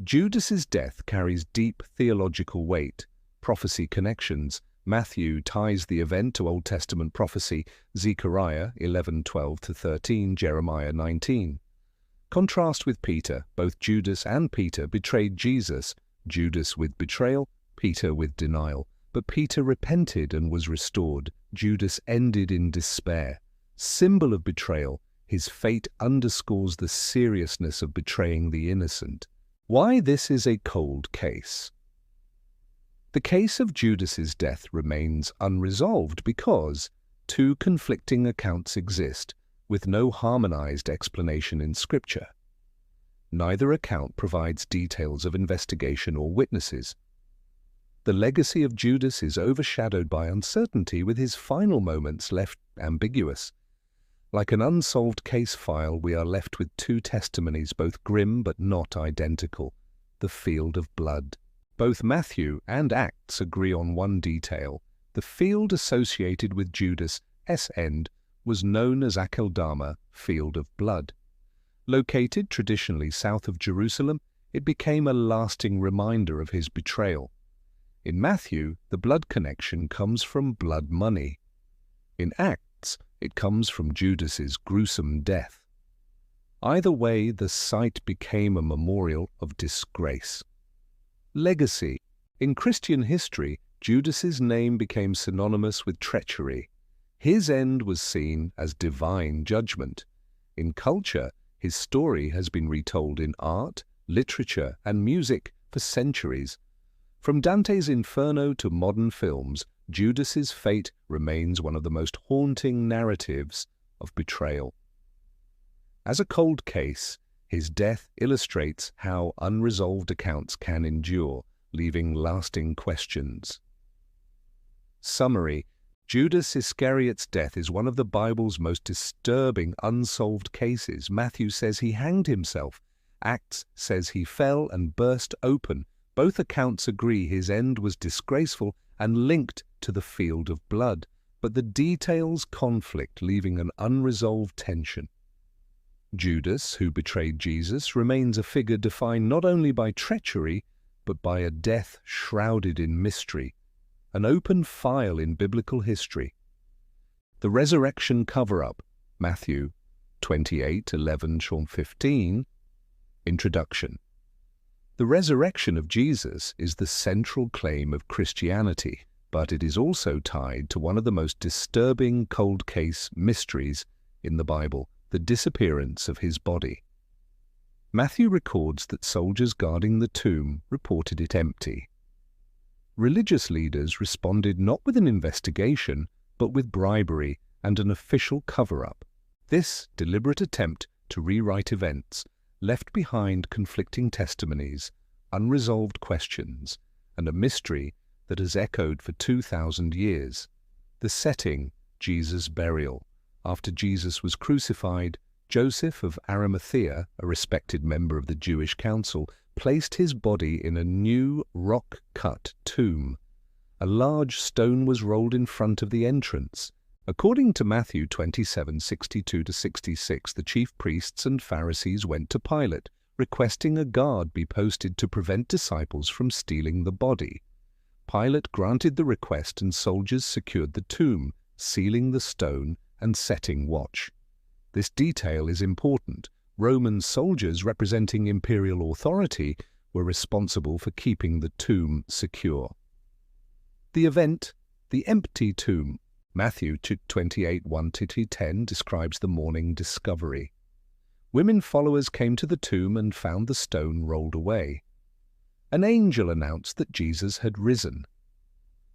Judas's death carries deep theological weight, prophecy connections. Matthew ties the event to Old Testament prophecy, Zechariah 11:12-13, Jeremiah 19. Contrast with Peter. Both Judas and Peter betrayed Jesus, Judas with betrayal, Peter with denial. But Peter repented and was restored. Judas ended in despair. Symbol of betrayal, his fate underscores the seriousness of betraying the innocent. Why this is a cold case. The case of Judas's death remains unresolved because two conflicting accounts exist, with no harmonized explanation in Scripture. Neither account provides details of investigation or witnesses. The legacy of Judas is overshadowed by uncertainty, with his final moments left ambiguous. Like an unsolved case file, we are left with two testimonies, both grim but not identical: the field of blood. Both Matthew and Acts agree on one detail. The field associated with Judas' end was known as Akeldama, Field of Blood. Located traditionally south of Jerusalem, it became a lasting reminder of his betrayal. In Matthew, the blood connection comes from blood money. In Acts, it comes from Judas's gruesome death. Either way, the site became a memorial of disgrace. Legacy. In Christian history, Judas's name became synonymous with treachery. His end was seen as divine judgment. In culture, his story has been retold in art, literature, and music for centuries. From Dante's Inferno to modern films, Judas's fate remains one of the most haunting narratives of betrayal. As a cold case, his death illustrates how unresolved accounts can endure, leaving lasting questions. Summary. Judas Iscariot's death is one of the Bible's most disturbing unsolved cases. Matthew says he hanged himself. Acts says he fell and burst open. Both accounts agree his end was disgraceful and linked to the field of blood, but the details conflict, leaving an unresolved tension. Judas, who betrayed Jesus, remains a figure defined not only by treachery, but by a death shrouded in mystery, an open file in biblical history. The resurrection cover-up, Matthew 28:11-15. Introduction. The resurrection of Jesus is the central claim of Christianity, but it is also tied to one of the most disturbing cold case mysteries in the Bible, the disappearance of his body. Matthew records that soldiers guarding the tomb reported it empty. Religious leaders responded not with an investigation, but with bribery and an official cover-up. This deliberate attempt to rewrite events left behind conflicting testimonies, unresolved questions, and a mystery that has echoed for 2,000 years. The setting, Jesus' burial. After Jesus was crucified, Joseph of Arimathea, a respected member of the Jewish council, placed his body in a new rock-cut tomb. A large stone was rolled in front of the entrance. According to Matthew 27:62-66, the chief priests and Pharisees went to Pilate, requesting a guard be posted to prevent disciples from stealing the body. Pilate granted the request and soldiers secured the tomb, sealing the stone and setting watch. This detail is important. Roman soldiers representing imperial authority were responsible for keeping the tomb secure. The event, the empty tomb. Matthew 28:1-10 describes the morning discovery. Women followers came to the tomb and found the stone rolled away. An angel announced that Jesus had risen.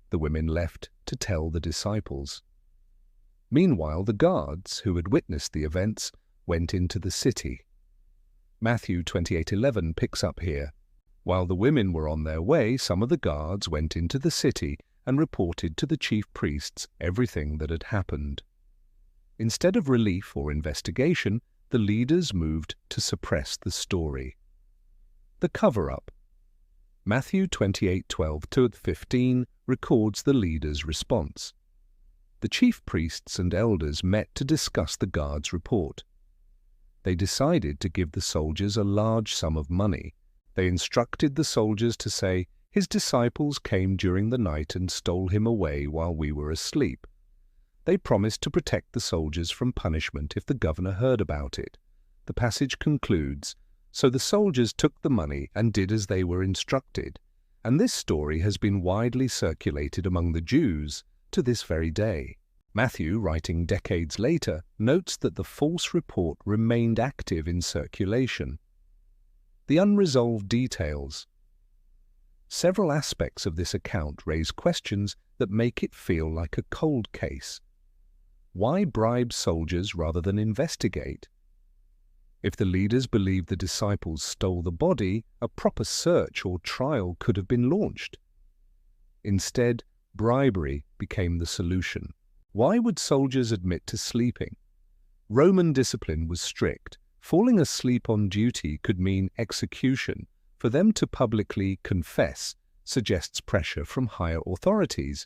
The women left to tell the disciples. Meanwhile, the guards, who had witnessed the events, went into the city. Matthew 28:11 picks up here. While the women were on their way, some of the guards went into the city and reported to the chief priests everything that had happened. Instead of relief or investigation, the leaders moved to suppress the story. The cover-up. Matthew 28:12-15 records the leaders' response. The chief priests and elders met to discuss the guards' report. They decided to give the soldiers a large sum of money. They instructed the soldiers to say, "His disciples came during the night and stole him away while we were asleep." They promised to protect the soldiers from punishment if the governor heard about it. The passage concludes, "So the soldiers took the money and did as they were instructed." And this story has been widely circulated among the Jews to this very day. Matthew, writing decades later, notes that the false report remained active in circulation. The unresolved details. Several aspects of this account raise questions that make it feel like a cold case. Why bribe soldiers rather than investigate? If the leaders believed the disciples stole the body, a proper search or trial could have been launched. Instead, bribery became the solution. Why would soldiers admit to sleeping? Roman discipline was strict. Falling asleep on duty could mean execution. For them to publicly confess suggests pressure from higher authorities.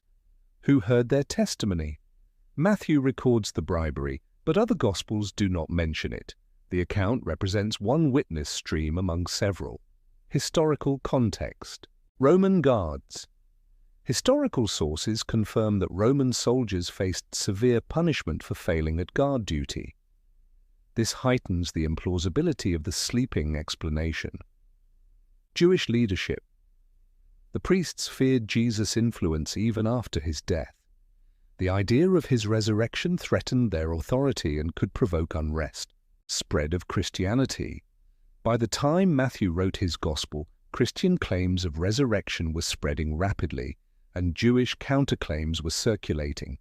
Who heard their testimony? Matthew records the bribery, but other Gospels do not mention it. The account represents one witness stream among several. Historical context. Roman guards. Historical sources confirm that Roman soldiers faced severe punishment for failing at guard duty. This heightens the implausibility of the sleeping explanation. Jewish leadership. The priests feared Jesus' influence even after his death. The idea of his resurrection threatened their authority and could provoke unrest. Spread of Christianity. By the time Matthew wrote his Gospel, Christian claims of resurrection were spreading rapidly, and Jewish counterclaims were circulating.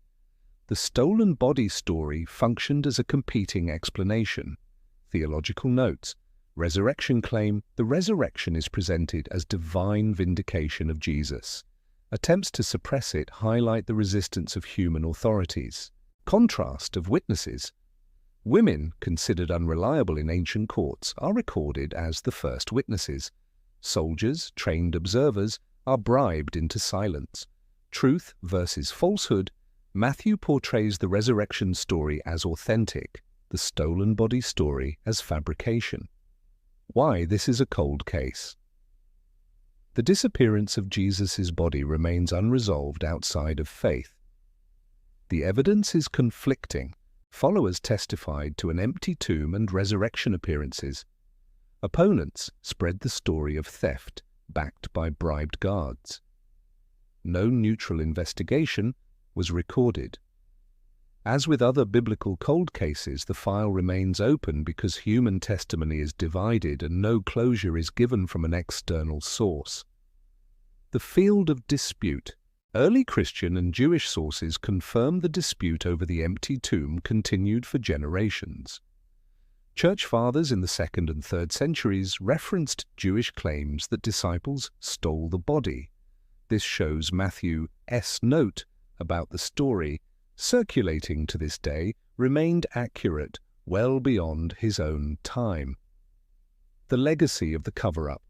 The stolen body story functioned as a competing explanation. Theological notes. Resurrection claim: the resurrection is presented as divine vindication of Jesus. Attempts to suppress it highlight the resistance of human authorities. Contrast of witnesses. Women, considered unreliable in ancient courts, are recorded as the first witnesses. Soldiers, trained observers, are bribed into silence. Truth versus falsehood. Matthew portrays the resurrection story as authentic, the stolen body story as fabrication. Why this is a cold case. The disappearance of Jesus' body remains unresolved outside of faith. The evidence is conflicting. Followers testified to an empty tomb and resurrection appearances. Opponents spread the story of theft, backed by bribed guards. No neutral investigation was recorded. As with other biblical cold cases, the file remains open because human testimony is divided and no closure is given from an external source. The The field of dispute. Early Christian and Jewish sources confirm the dispute over the empty tomb continued for generations. Church fathers in the 2nd and 3rd centuries referenced Jewish claims that disciples stole the body. This shows Matthew's note about the story, circulating to this day, remained accurate well beyond his own time. The legacy of the cover-up.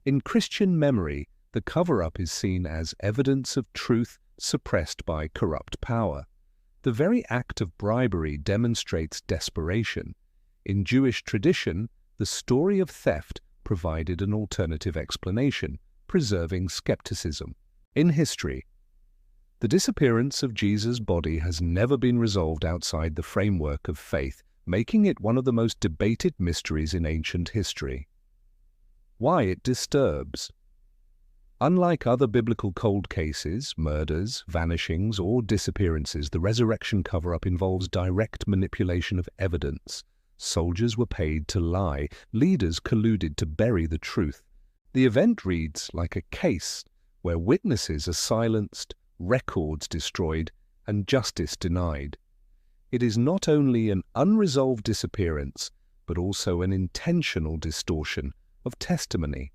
In Christian memory, the cover-up is seen as evidence of truth suppressed by corrupt power. The very act of bribery demonstrates desperation. In Jewish tradition, the story of theft provided an alternative explanation, preserving skepticism. In history, the disappearance of Jesus' body has never been resolved outside the framework of faith, making it one of the most debated mysteries in ancient history. Why it disturbs. Unlike other biblical cold cases, murders, vanishings, or disappearances, the resurrection cover-up involves direct manipulation of evidence. Soldiers were paid to lie, leaders colluded to bury the truth. The event reads like a case where witnesses are silenced, records destroyed, and justice denied. It is not only an unresolved disappearance, but also an intentional distortion of testimony.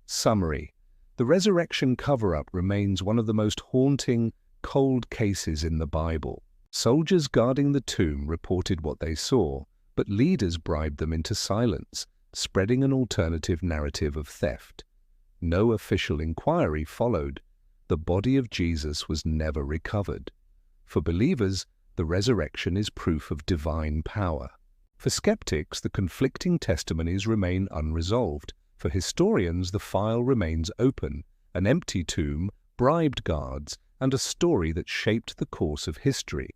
Summary. The resurrection cover-up remains one of the most haunting, cold cases in the Bible. Soldiers guarding the tomb reported what they saw, but leaders bribed them into silence, spreading an alternative narrative of theft. No official inquiry followed. The body of Jesus was never recovered. For believers, the resurrection is proof of divine power. For skeptics, the conflicting testimonies remain unresolved. For historians, the file remains open, an empty tomb, bribed guards, and a story that shaped the course of history.